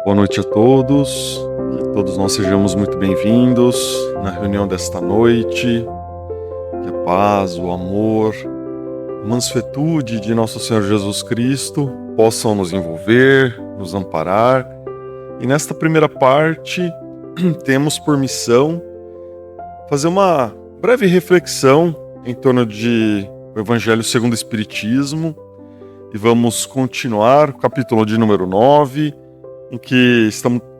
Boa noite a todos, que todos nós sejamos muito bem-vindos na reunião desta noite, que a paz, o amor, a mansuetude de nosso Senhor Jesus Cristo possam nos envolver, nos amparar. E nesta primeira parte, temos por missão fazer uma breve reflexão em torno de o Evangelho segundo o Espiritismo, e vamos continuar o capítulo de número 9, em que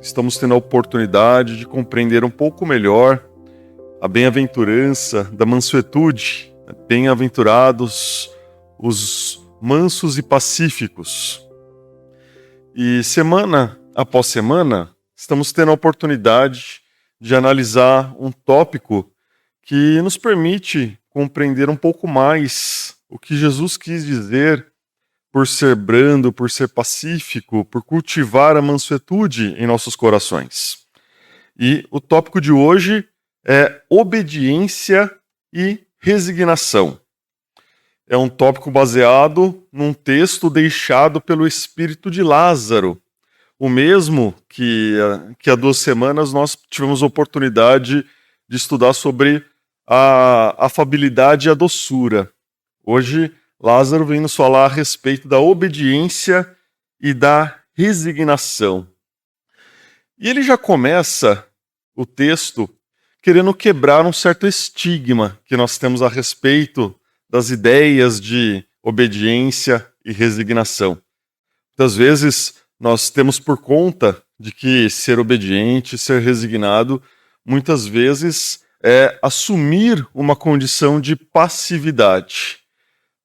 estamos tendo a oportunidade de compreender um pouco melhor a bem-aventurança da mansuetude. Bem-aventurados os mansos e pacíficos. E semana após semana, estamos tendo a oportunidade de analisar um tópico que nos permite compreender um pouco mais o que Jesus quis dizer por ser brando, por ser pacífico, por cultivar a mansuetude em nossos corações. E o tópico de hoje é obediência e resignação. É um tópico baseado num texto deixado pelo espírito de Lázaro, o mesmo que há 2 semanas nós tivemos a oportunidade de estudar sobre a afabilidade e a doçura. Hoje, Lázaro vem nos falar a respeito da obediência e da resignação. E ele já começa o texto querendo quebrar um certo estigma que nós temos a respeito das ideias de obediência e resignação. Muitas vezes nós temos por conta de que ser obediente, ser resignado, muitas vezes é assumir uma condição de passividade.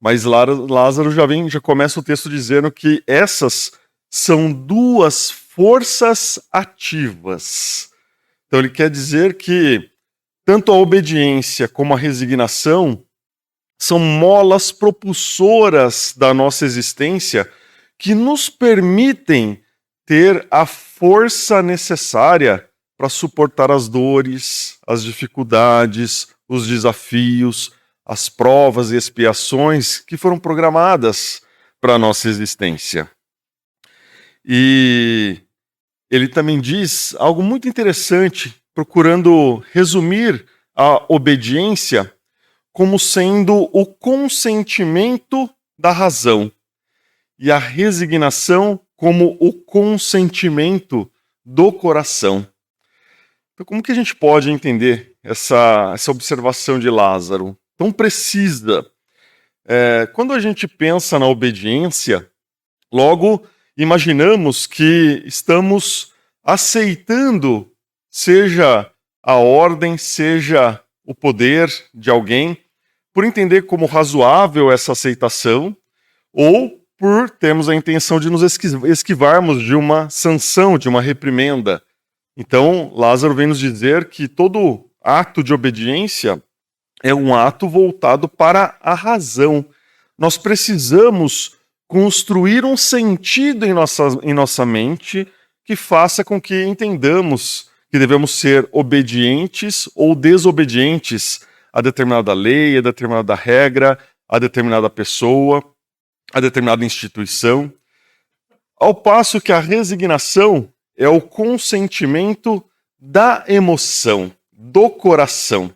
Mas Lázaro já começa o texto dizendo que essas são 2 forças ativas. Então ele quer dizer que tanto a obediência como a resignação são molas propulsoras da nossa existência que nos permitem ter a força necessária para suportar as dores, as dificuldades, os desafios, as provas e expiações que foram programadas para a nossa existência. E ele também diz algo muito interessante, procurando resumir a obediência como sendo o consentimento da razão e a resignação como o consentimento do coração. Então, como que a gente pode entender essa observação de Lázaro tão precisa? Quando a gente pensa na obediência, logo imaginamos que estamos aceitando, seja a ordem, seja o poder de alguém, por entender como razoável essa aceitação, ou por termos a intenção de nos esquivarmos de uma sanção, de uma reprimenda. Então, Lázaro vem nos dizer que todo ato de obediência é um ato voltado para a razão. Nós precisamos construir um sentido em nossa mente que faça com que entendamos que devemos ser obedientes ou desobedientes a determinada lei, a determinada regra, a determinada pessoa, a determinada instituição. Ao passo que a resignação é o consentimento da emoção, do coração.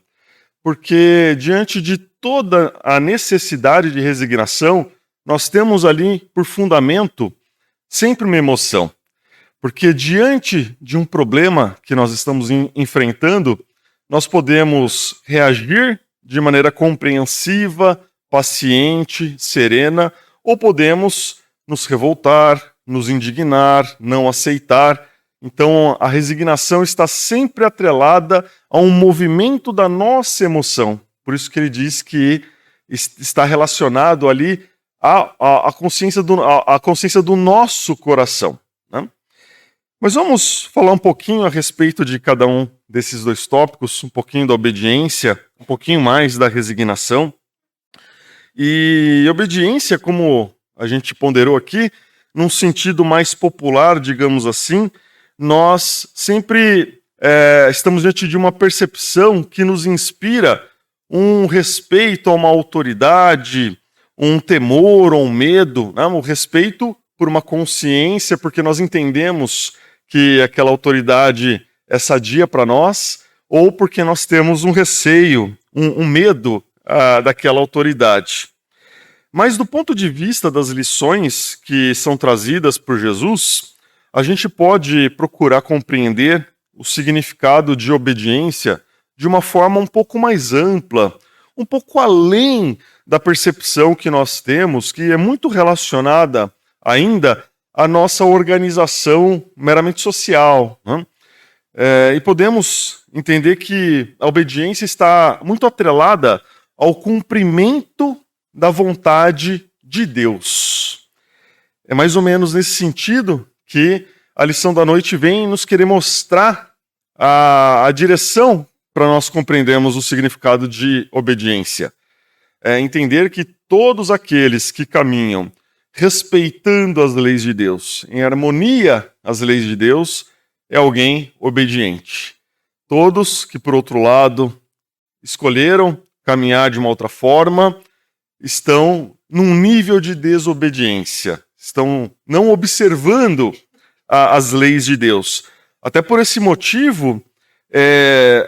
Porque diante de toda a necessidade de resignação, nós temos ali por fundamento sempre uma emoção. Porque diante de um problema que nós estamos enfrentando, nós podemos reagir de maneira compreensiva, paciente, serena, ou podemos nos revoltar, nos indignar, não aceitar. Então, a resignação está sempre atrelada a um movimento da nossa emoção. Por isso que ele diz que está relacionado ali à consciência do nosso coração. Né? Mas vamos falar um pouquinho a respeito de cada um desses 2 tópicos, um pouquinho da obediência, um pouquinho mais da resignação. E obediência, como a gente ponderou aqui, num sentido mais popular, digamos assim, nós sempre estamos diante de uma percepção que nos inspira um respeito a uma autoridade, um temor ou um medo, né? Um respeito por uma consciência, porque nós entendemos que aquela autoridade é sadia para nós, ou porque nós temos um receio, um medo daquela autoridade. Mas do ponto de vista das lições que são trazidas por Jesus, a gente pode procurar compreender o significado de obediência de uma forma um pouco mais ampla, um pouco além da percepção que nós temos, que é muito relacionada ainda à nossa organização meramente social, né? E podemos entender que a obediência está muito atrelada ao cumprimento da vontade de Deus. É mais ou menos nesse sentido que a lição da noite vem nos querer mostrar a direção para nós compreendermos o significado de obediência. É entender que todos aqueles que caminham respeitando as leis de Deus, em harmonia às leis de Deus, é alguém obediente. Todos que, por outro lado, escolheram caminhar de uma outra forma, estão num nível de desobediência, estão não observando as leis de Deus. Até por esse motivo,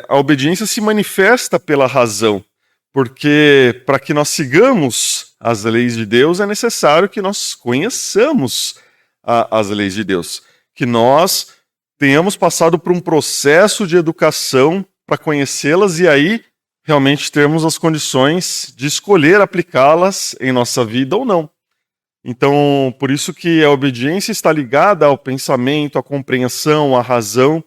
a obediência se manifesta pela razão, porque para que nós sigamos as leis de Deus é necessário que nós conheçamos as leis de Deus, que nós tenhamos passado por um processo de educação para conhecê-las e aí realmente termos as condições de escolher aplicá-las em nossa vida ou não. Então, por isso que a obediência está ligada ao pensamento, à compreensão, à razão,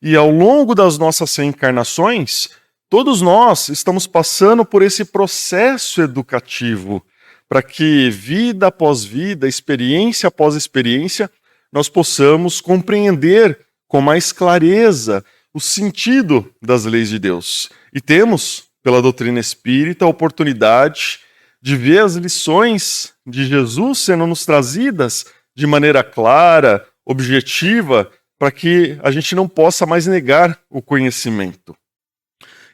e ao longo das nossas reencarnações, todos nós estamos passando por esse processo educativo, para que vida após vida, experiência após experiência, nós possamos compreender com mais clareza o sentido das leis de Deus. E temos, pela doutrina espírita, a oportunidade de ver as lições de Jesus sendo nos trazidas de maneira clara, objetiva, para que a gente não possa mais negar o conhecimento.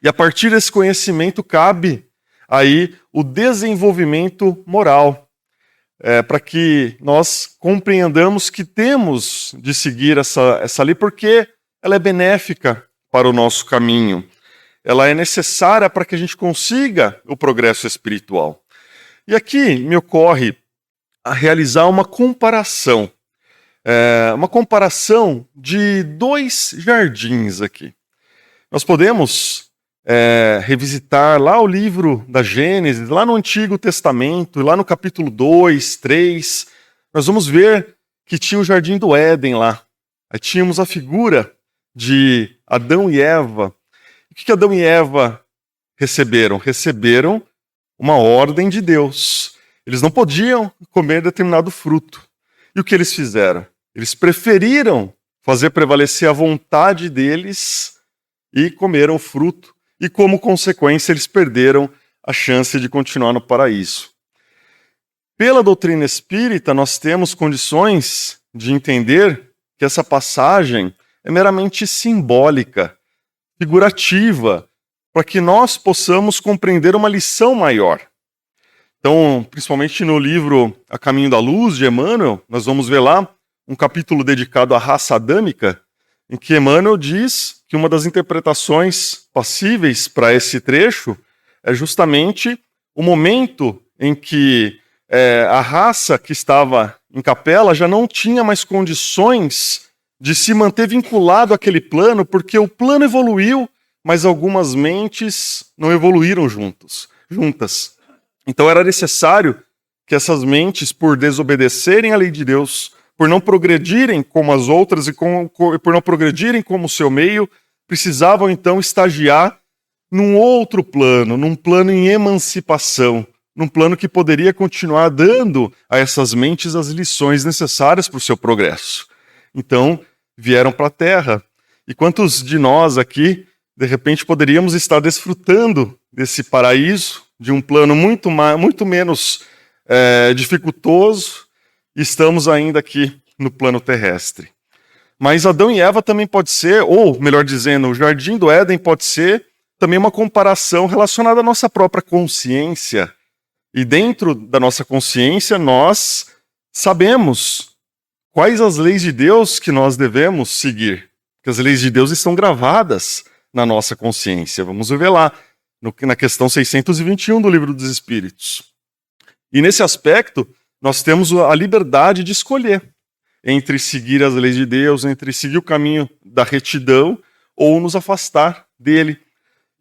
E a partir desse conhecimento cabe aí o desenvolvimento moral, para que nós compreendamos que temos de seguir essa lei porque ela é benéfica para o nosso caminho. Ela é necessária para que a gente consiga o progresso espiritual. E aqui me ocorre a realizar uma comparação de dois jardins aqui. Nós podemos revisitar lá o livro da Gênesis, lá no Antigo Testamento, lá no capítulo 2, 3, nós vamos ver que tinha o Jardim do Éden lá. Aí tínhamos a figura de Adão e Eva. O que Adão e Eva receberam? Receberam uma ordem de Deus. Eles não podiam comer determinado fruto. E o que eles fizeram? Eles preferiram fazer prevalecer a vontade deles e comeram o fruto. E como consequência, eles perderam a chance de continuar no paraíso. Pela doutrina espírita, nós temos condições de entender que essa passagem é meramente simbólica, figurativa, para que nós possamos compreender uma lição maior. Então, principalmente no livro A Caminho da Luz, de Emmanuel, nós vamos ver lá um capítulo dedicado à raça adâmica, em que Emmanuel diz que uma das interpretações passíveis para esse trecho é justamente o momento em que a raça que estava em capela já não tinha mais condições de se manter vinculado àquele plano, porque o plano evoluiu, mas algumas mentes não evoluíram juntas. Então era necessário que essas mentes, por desobedecerem à lei de Deus, por não progredirem como as outras e por não progredirem como o seu meio, precisavam então estagiar num outro plano, num plano em emancipação, num plano que poderia continuar dando a essas mentes as lições necessárias para o seu progresso. Então, vieram para a Terra. E quantos de nós aqui, de repente, poderíamos estar desfrutando desse paraíso, de um plano muito menos dificultoso, e estamos ainda aqui no plano terrestre. Mas Adão e Eva também pode ser, ou melhor dizendo, o Jardim do Éden pode ser também uma comparação relacionada à nossa própria consciência. E dentro da nossa consciência nós sabemos quais as leis de Deus que nós devemos seguir? Porque as leis de Deus estão gravadas na nossa consciência. Vamos ver lá, na questão 621 do Livro dos Espíritos. E nesse aspecto, nós temos a liberdade de escolher entre seguir as leis de Deus, entre seguir o caminho da retidão ou nos afastar dele.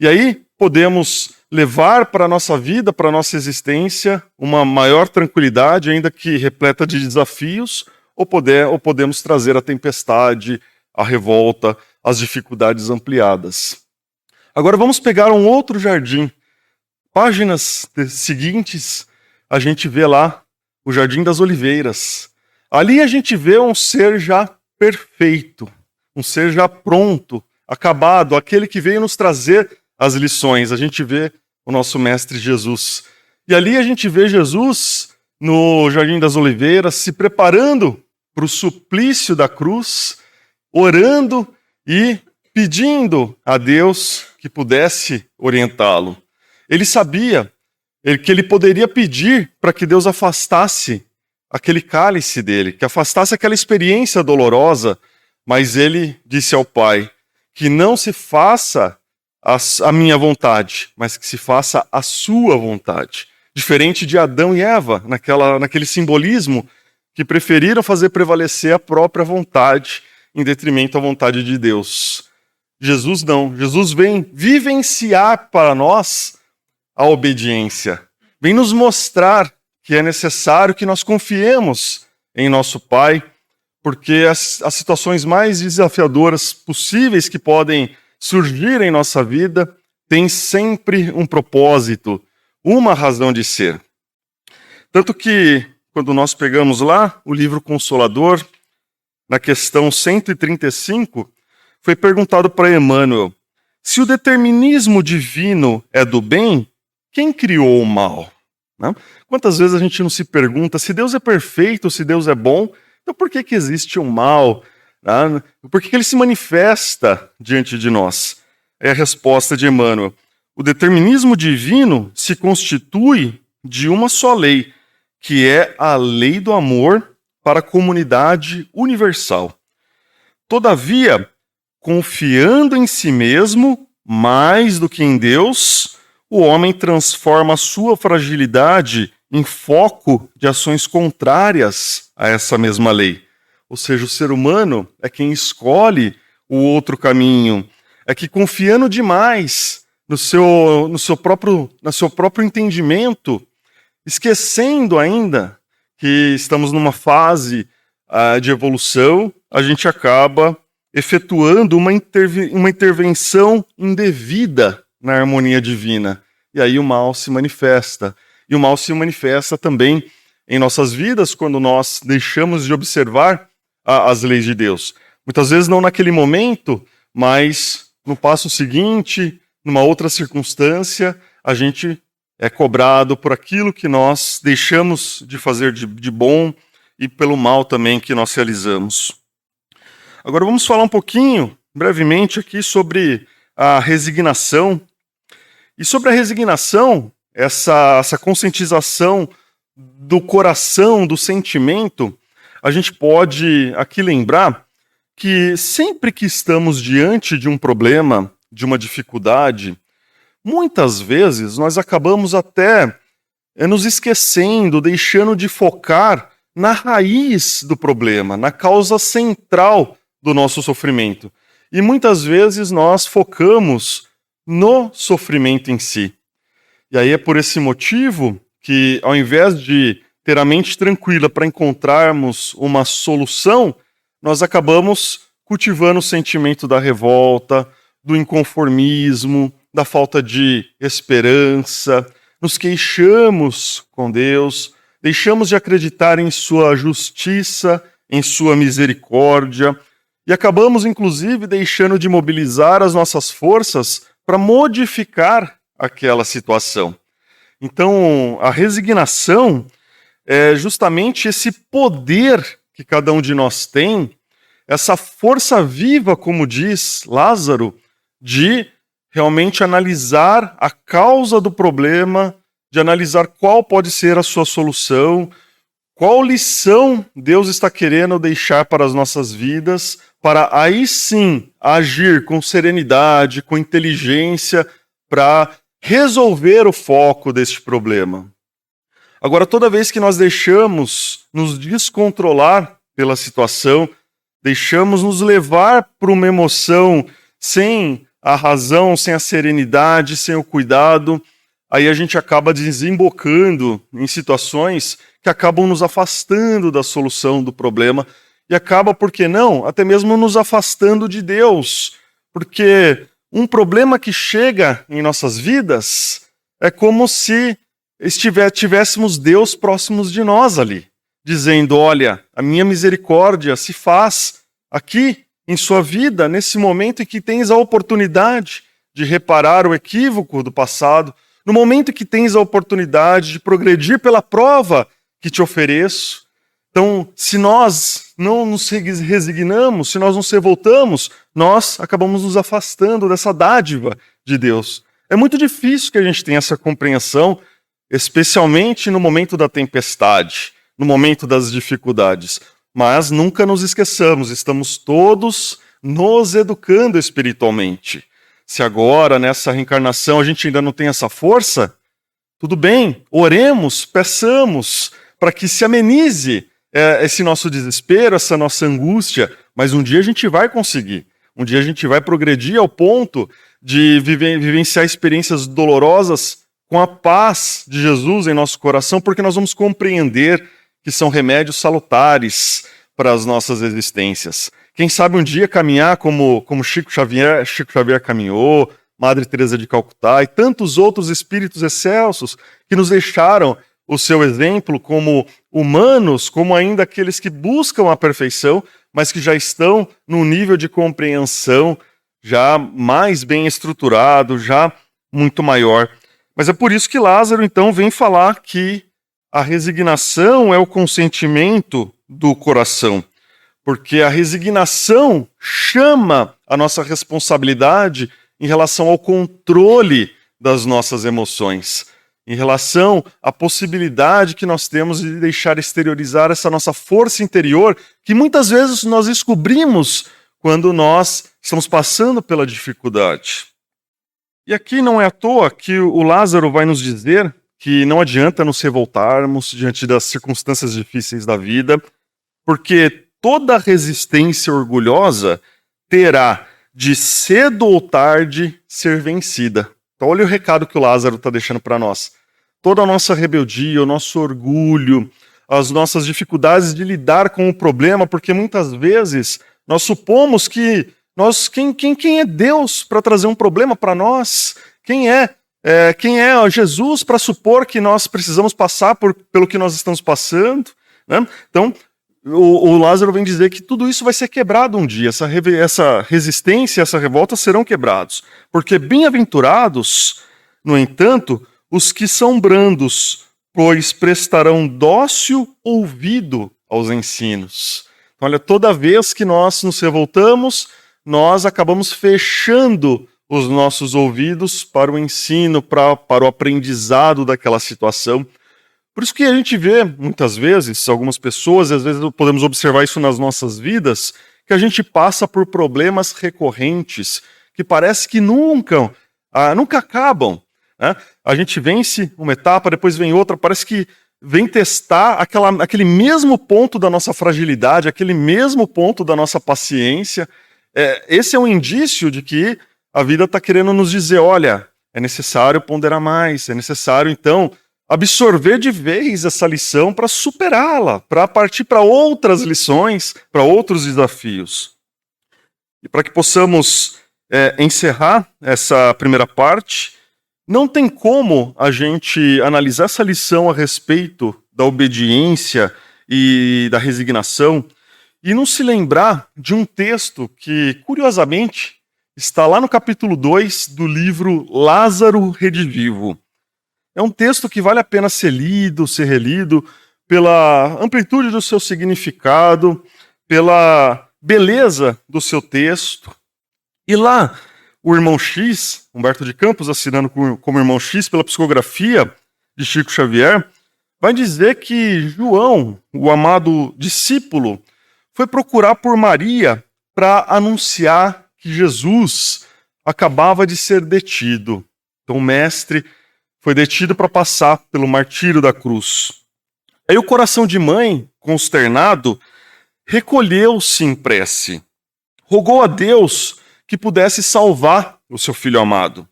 E aí podemos levar para a nossa vida, para a nossa existência, uma maior tranquilidade, ainda que repleta de desafios, ou podemos trazer a tempestade, a revolta, as dificuldades ampliadas. Agora vamos pegar um outro jardim. Páginas seguintes, a gente vê lá o Jardim das Oliveiras. Ali a gente vê um ser já perfeito, um ser já pronto, acabado, aquele que veio nos trazer as lições. A gente vê o nosso Mestre Jesus. E ali a gente vê Jesus no Jardim das Oliveiras se preparando para o suplício da cruz, orando e pedindo a Deus que pudesse orientá-lo. Ele sabia que ele poderia pedir para que Deus afastasse aquele cálice dele, que afastasse aquela experiência dolorosa, mas ele disse ao Pai que não se faça a minha vontade, mas que se faça a sua vontade. Diferente de Adão e Eva, naquele simbolismo que preferiram fazer prevalecer a própria vontade em detrimento à vontade de Deus. Jesus não. Jesus vem vivenciar para nós a obediência. Vem nos mostrar que é necessário que nós confiemos em nosso Pai, porque as situações mais desafiadoras possíveis que podem surgir em nossa vida têm sempre um propósito, uma razão de ser. Tanto que, quando nós pegamos lá o livro Consolador, na questão 135, foi perguntado para Emmanuel: se o determinismo divino é do bem, quem criou o mal? Não? Quantas vezes a gente não se pergunta se Deus é perfeito, se Deus é bom, então por que existe o mal? Por que ele se manifesta diante de nós? É a resposta de Emmanuel: o determinismo divino se constitui de uma só lei, que é a lei do amor para a comunidade universal. Todavia, confiando em si mesmo mais do que em Deus, o homem transforma a sua fragilidade em foco de ações contrárias a essa mesma lei. Ou seja, o ser humano é quem escolhe o outro caminho, é que confiando demais no seu próprio entendimento, esquecendo ainda que estamos numa fase de evolução, a gente acaba efetuando uma intervenção indevida na harmonia divina. E aí o mal se manifesta. E o mal se manifesta também em nossas vidas quando nós deixamos de observar as leis de Deus. Muitas vezes não naquele momento, mas no passo seguinte, numa outra circunstância, a gente é cobrado por aquilo que nós deixamos de fazer de bom e pelo mal também que nós realizamos. Agora vamos falar um pouquinho, brevemente, aqui sobre a resignação. E sobre a resignação, essa conscientização do coração, do sentimento, a gente pode aqui lembrar que sempre que estamos diante de um problema, de uma dificuldade, muitas vezes nós acabamos até nos esquecendo, deixando de focar na raiz do problema, na causa central do nosso sofrimento. E muitas vezes nós focamos no sofrimento em si. E aí é por esse motivo que, ao invés de ter a mente tranquila para encontrarmos uma solução, nós acabamos cultivando o sentimento da revolta, do inconformismo, da falta de esperança, nos queixamos com Deus, deixamos de acreditar em sua justiça, em sua misericórdia, e acabamos, inclusive, deixando de mobilizar as nossas forças para modificar aquela situação. Então, a resignação é justamente esse poder que cada um de nós tem, essa força viva, como diz Lázaro, de realmente analisar a causa do problema, de analisar qual pode ser a sua solução, Qual lição Deus está querendo deixar para as nossas vidas, para aí sim agir com serenidade, com inteligência, para resolver o foco deste problema? Agora, toda vez que nós deixamos nos descontrolar pela situação, deixamos nos levar por uma emoção sem a razão, sem a serenidade, sem o cuidado, aí a gente acaba desembocando em situações que acabam nos afastando da solução do problema e acaba, por que não, até mesmo nos afastando de Deus. Porque um problema que chega em nossas vidas é como se tivéssemos Deus próximos de nós ali, dizendo, olha, a minha misericórdia se faz aqui em sua vida, nesse momento em que tens a oportunidade de reparar o equívoco do passado, no momento em que tens a oportunidade de progredir pela prova que te ofereço. Então, se nós não nos resignamos, se nós não se revoltamos, nós acabamos nos afastando dessa dádiva de Deus. É muito difícil que a gente tenha essa compreensão, especialmente no momento da tempestade, no momento das dificuldades. Mas nunca nos esqueçamos, estamos todos nos educando espiritualmente. Se agora, nessa reencarnação, a gente ainda não tem essa força, tudo bem, oremos, peçamos, para que se amenize esse nosso desespero, essa nossa angústia, mas um dia a gente vai conseguir. Um dia a gente vai progredir ao ponto de vivenciar experiências dolorosas com a paz de Jesus em nosso coração, porque nós vamos compreender que são remédios salutares para as nossas existências. Quem sabe um dia caminhar como Chico Xavier caminhou, Madre Teresa de Calcutá e tantos outros espíritos excelsos que nos deixaram o seu exemplo como humanos, como ainda aqueles que buscam a perfeição, mas que já estão num nível de compreensão já mais bem estruturado, já muito maior. Mas é por isso que Lázaro, então, vem falar que a resignação é o consentimento do coração, porque a resignação chama a nossa responsabilidade em relação ao controle das nossas emoções, em relação à possibilidade que nós temos de deixar exteriorizar essa nossa força interior, que muitas vezes nós descobrimos quando nós estamos passando pela dificuldade. E aqui não é à toa que o Lázaro vai nos dizer que não adianta nos revoltarmos diante das circunstâncias difíceis da vida, porque toda resistência orgulhosa terá de cedo ou tarde ser vencida. Então olha o recado que o Lázaro está deixando para nós. Toda a nossa rebeldia, o nosso orgulho, as nossas dificuldades de lidar com o problema, porque muitas vezes nós supomos que quem é Deus para trazer um problema para nós? Quem é Jesus para supor que nós precisamos passar pelo que nós estamos passando? Né? Então, o Lázaro vem dizer que tudo isso vai ser quebrado um dia, essa resistência, essa revolta serão quebrados. Porque bem-aventurados, no entanto, os que são brandos, pois prestarão dócil ouvido aos ensinos. Então, olha, toda vez que nós nos revoltamos, nós acabamos fechando os nossos ouvidos para o ensino, para o aprendizado daquela situação. Por isso que a gente vê, muitas vezes, algumas pessoas, às vezes podemos observar isso nas nossas vidas, que a gente passa por problemas recorrentes, que parece que nunca acabam. Né? A gente vence uma etapa, depois vem outra, parece que vem testar aquele mesmo ponto da nossa fragilidade, aquele mesmo ponto da nossa paciência. Esse é um indício de que a vida está querendo nos dizer, olha, é necessário ponderar mais, é necessário, então, absorver de vez essa lição para superá-la, para partir para outras lições, para outros desafios. E para que possamos encerrar essa primeira parte, não tem como a gente analisar essa lição a respeito da obediência e da resignação e não se lembrar de um texto que, curiosamente, está lá no capítulo 2 do livro Lázaro Redivivo. É um texto que vale a pena ser lido, ser relido, pela amplitude do seu significado, pela beleza do seu texto. E lá, o irmão X, Humberto de Campos, assinando como irmão X pela psicografia de Chico Xavier, vai dizer que João, o amado discípulo, foi procurar por Maria para anunciar que Jesus acabava de ser detido. Então o mestre foi detido para passar pelo martírio da cruz. Aí o coração de mãe, consternado, recolheu-se em prece. Rogou a Deus que pudesse salvar o seu filho amado.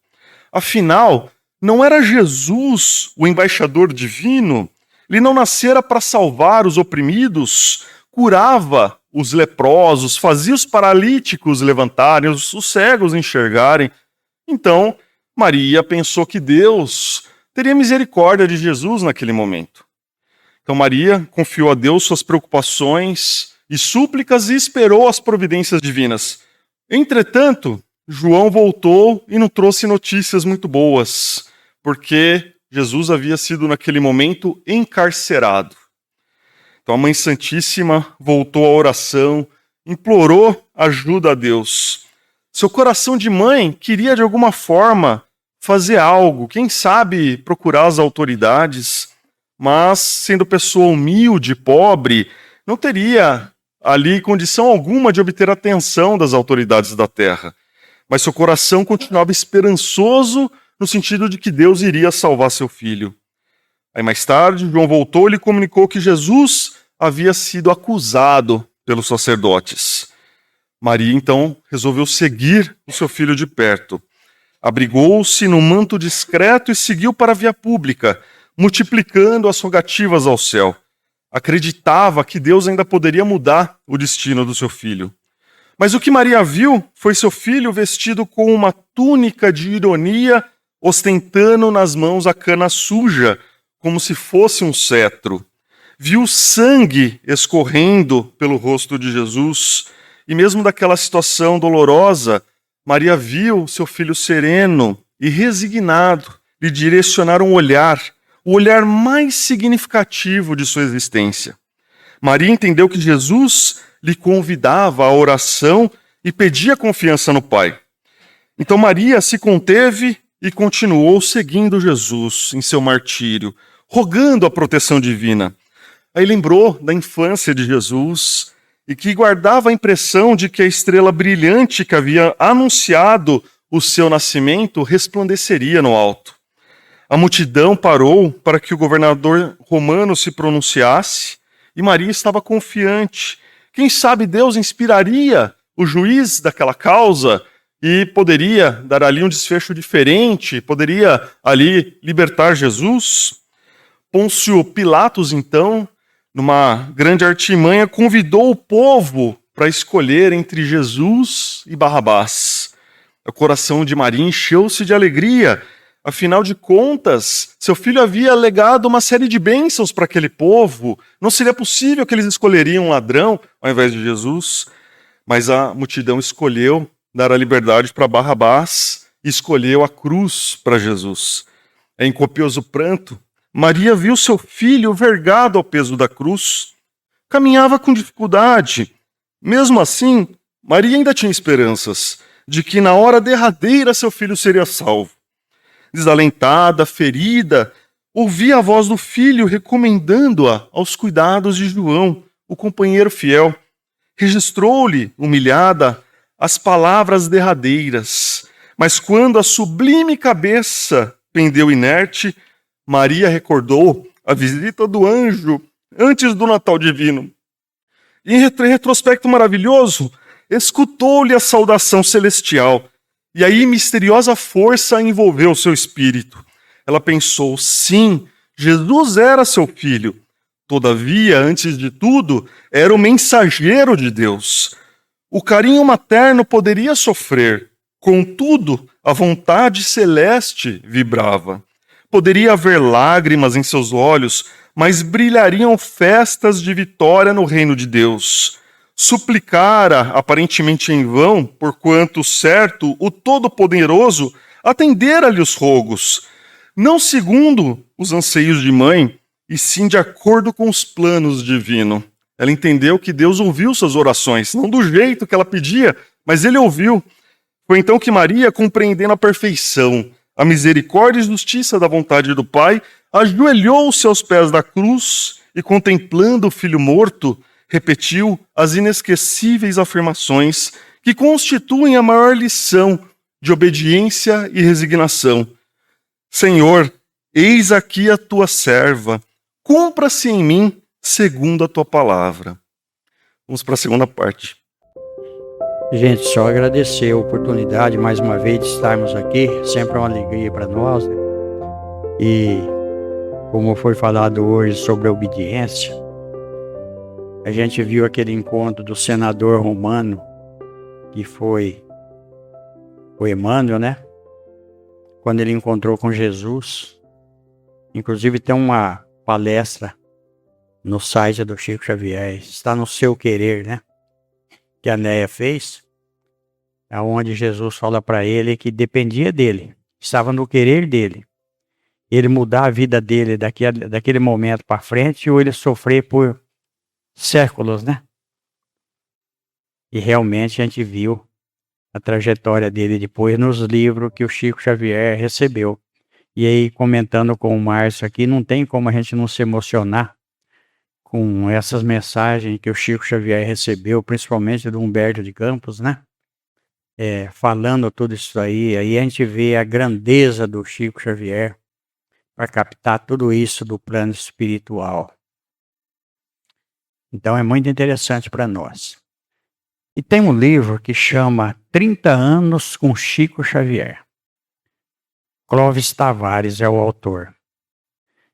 Afinal, não era Jesus o embaixador divino? Ele não nascera para salvar os oprimidos, curava os leprosos, fazia os paralíticos levantarem, os cegos enxergarem. Então, Maria pensou que Deus teria misericórdia de Jesus naquele momento. Então, Maria confiou a Deus suas preocupações e súplicas e esperou as providências divinas. Entretanto, João voltou e não trouxe notícias muito boas, porque Jesus havia sido naquele momento encarcerado. Então a Mãe Santíssima voltou à oração, implorou ajuda a Deus. Seu coração de mãe queria de alguma forma fazer algo, quem sabe procurar as autoridades, mas sendo pessoa humilde, pobre, não teria ali condição alguma de obter a atenção das autoridades da terra. Mas seu coração continuava esperançoso no sentido de que Deus iria salvar seu filho. Aí mais tarde, João voltou e lhe comunicou que Jesus havia sido acusado pelos sacerdotes. Maria, então, resolveu seguir o seu filho de perto. Abrigou-se num manto discreto e seguiu para a via pública, multiplicando as rogativas ao céu. Acreditava que Deus ainda poderia mudar o destino do seu filho. Mas o que Maria viu foi seu filho vestido com uma túnica de ironia, ostentando nas mãos a cana suja, como se fosse um cetro. Viu sangue escorrendo pelo rosto de Jesus, e mesmo daquela situação dolorosa, Maria viu seu filho sereno e resignado lhe direcionar um olhar, o olhar mais significativo de sua existência. Maria entendeu que Jesus lhe convidava à oração e pedia confiança no Pai. Então Maria se conteve e continuou seguindo Jesus em seu martírio, rogando a proteção divina. Aí lembrou da infância de Jesus e que guardava a impressão de que a estrela brilhante que havia anunciado o seu nascimento resplandeceria no alto. A multidão parou para que o governador romano se pronunciasse e Maria estava confiante. Quem sabe Deus inspiraria o juiz daquela causa e poderia dar ali um desfecho diferente, poderia ali libertar Jesus. Pôncio Pilatos, então, numa grande artimanha, convidou o povo para escolher entre Jesus e Barrabás. O coração de Maria encheu-se de alegria. Afinal de contas, seu filho havia legado uma série de bênçãos para aquele povo. Não seria possível que eles escolheriam um ladrão ao invés de Jesus. Mas a multidão escolheu dar a liberdade para Barrabás e escolheu a cruz para Jesus. Em copioso pranto, Maria viu seu filho vergado ao peso da cruz. Caminhava com dificuldade. Mesmo assim, Maria ainda tinha esperanças de que na hora derradeira seu filho seria salvo. Desalentada, ferida, ouvia a voz do filho recomendando-a aos cuidados de João, o companheiro fiel. Registrou-lhe, humilhada, as palavras derradeiras, mas quando a sublime cabeça pendeu inerte, Maria recordou a visita do anjo antes do Natal divino. E em retrospecto maravilhoso, escutou-lhe a saudação celestial. E aí misteriosa força envolveu seu espírito. Ela pensou, sim, Jesus era seu filho. Todavia, antes de tudo, era o mensageiro de Deus. O carinho materno poderia sofrer, contudo, a vontade celeste vibrava. Poderia haver lágrimas em seus olhos, mas brilhariam festas de vitória no reino de Deus. Suplicara, aparentemente em vão, porquanto, certo, o Todo-Poderoso atendera-lhe os rogos, não segundo os anseios de mãe, e sim de acordo com os planos divinos. Ela entendeu que Deus ouviu suas orações, não do jeito que ela pedia, mas ele ouviu. Foi então que Maria, compreendendo a perfeição, a misericórdia e justiça da vontade do Pai, ajoelhou-se aos pés da cruz e, contemplando o filho morto, repetiu as inesquecíveis afirmações que constituem a maior lição de obediência e resignação. Senhor, eis aqui a tua serva, cumpra-se em mim segundo a tua palavra. Vamos para a segunda parte. Gente, só agradecer a oportunidade mais uma vez de estarmos aqui, sempre é uma alegria para nós, né? E como foi falado hoje sobre a obediência, a gente viu aquele encontro do senador romano, que foi o Emmanuel, né? Quando ele encontrou com Jesus. Inclusive tem uma palestra no site do Chico Xavier, está no Seu Querer, né? Que a Néia fez, onde Jesus fala para ele que dependia dele, estava no querer dele. Ele mudar a vida dele daquele momento para frente ou ele sofrer por séculos, né? E realmente a gente viu a trajetória dele depois nos livros que o Chico Xavier recebeu. E aí, comentando com o Márcio aqui, não tem como a gente não se emocionar com essas mensagens que o Chico Xavier recebeu, principalmente do Humberto de Campos, né? Falando tudo isso aí a gente vê a grandeza do Chico Xavier para captar tudo isso do plano espiritual. Então é muito interessante para nós. E tem um livro que chama 30 anos com Chico Xavier. Clóvis Tavares é o autor.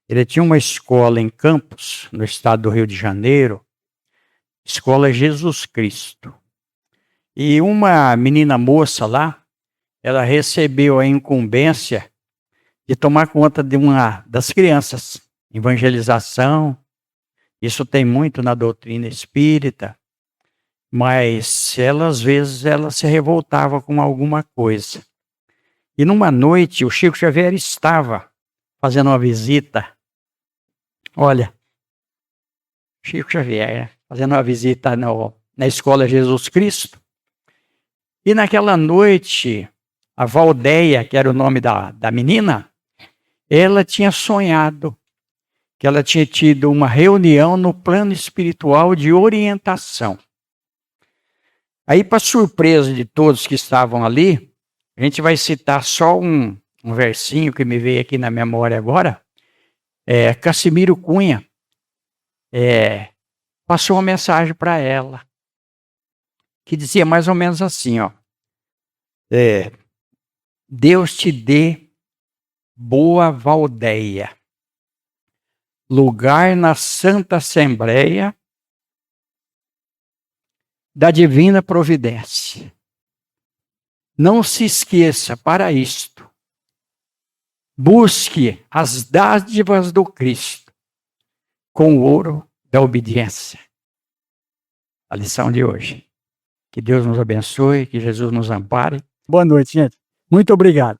Ele tinha uma escola em Campos, no estado do Rio de Janeiro, Escola Jesus Cristo. E uma menina moça lá, ela recebeu a incumbência de tomar conta de das crianças, evangelização. Isso tem muito na doutrina espírita, mas ela às vezes ela se revoltava com alguma coisa. E numa noite o Chico Xavier estava fazendo uma visita. Olha, Chico Xavier fazendo uma visita na Escola Jesus Cristo. E naquela noite, a Valdeia, que era o nome da menina, ela tinha sonhado que ela tinha tido uma reunião no plano espiritual de orientação. Aí, para surpresa de todos que estavam ali, a gente vai citar só um versinho que me veio aqui na memória agora. Cassimiro Cunha passou uma mensagem para ela, que dizia mais ou menos assim, ó. Deus te dê boa Valdeia, lugar na Santa Assembleia da Divina Providência. Não se esqueça, para isto, busque as dádivas do Cristo com o ouro da obediência. A lição de hoje. Que Deus nos abençoe, que Jesus nos ampare. Boa noite, gente. Muito obrigado.